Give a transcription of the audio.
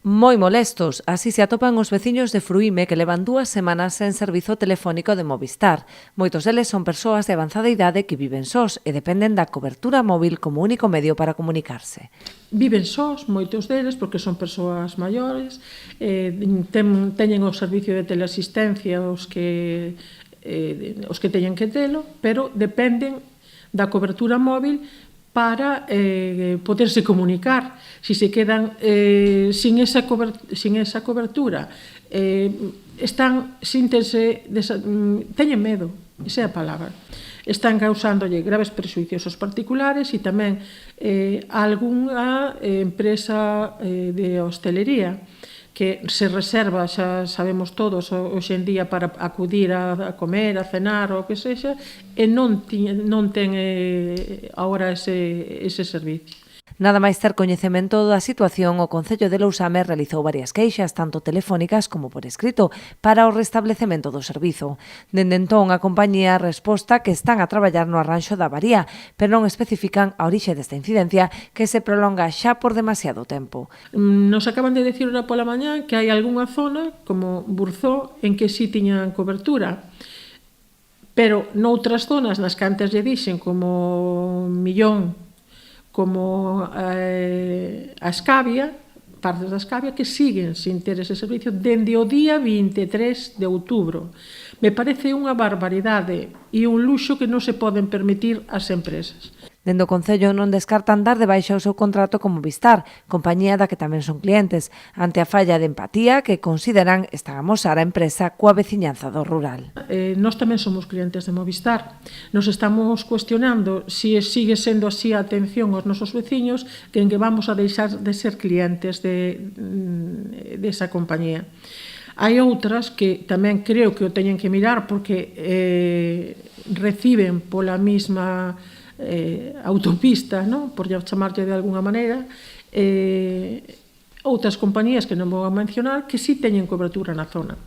Moi molestos, así se atopan os veciños de Fruíme que levan 2 semanas sen servizo telefónico de Movistar. Moitos deles son persoas de avanzada idade que viven sós e dependen da cobertura móvil como único medio para comunicarse. Viven sós, moitos deles, porque son persoas maiores, teñen o servicio de teleasistencia os que teñen que telo, pero dependen da cobertura móvil para poderse comunicar. Si se quedan sin esa cobertura, teñen medo, esa é a palabra. Están causándolle graves perxuicios aos particulares e tamén a algunha empresa de hostelería que se reserva, xa sabemos todos, hoxe en día para acudir a comer, a cenar ou o que sexa, e non ten agora ese servicio. Nada máis ter coñecemento da situación, o Concello de Lousame realizou varias queixas, tanto telefónicas como por escrito, para o restablecemento do servizo. Dende entón, a compañía resposta que están a traballar no arranxo da avaría, pero non especifican a orixe desta incidencia que se prolonga xa por demasiado tempo. Nos acaban de decir ora pola mañá que hai algunha zona, como Burzó, en que sí tiñan cobertura, pero noutras zonas, nas que antes lle dixen, como Millón, como a Escavia, partes da Escavia, que siguen sin ter ese servicio dende o día 23 de outubro. Me parece unha barbaridade e un luxo que non se poden permitir as empresas. Dende o Concello non descartan dar de baixa o seu contrato con Movistar, compañía da que tamén son clientes, ante a falla de empatía que consideran están a amosar a empresa coa veciñanza do rural. Nós tamén somos clientes de Movistar. Nos estamos cuestionando se sigue sendo así a atención aos nosos veciños que en que vamos a deixar de ser clientes desa compañía. Hai outras que tamén creo que o teñen que mirar porque reciben pola mesma autopista, por chamarlle de alguna maneira, outras compañías que non vou a mencionar que sí teñen cobertura na zona.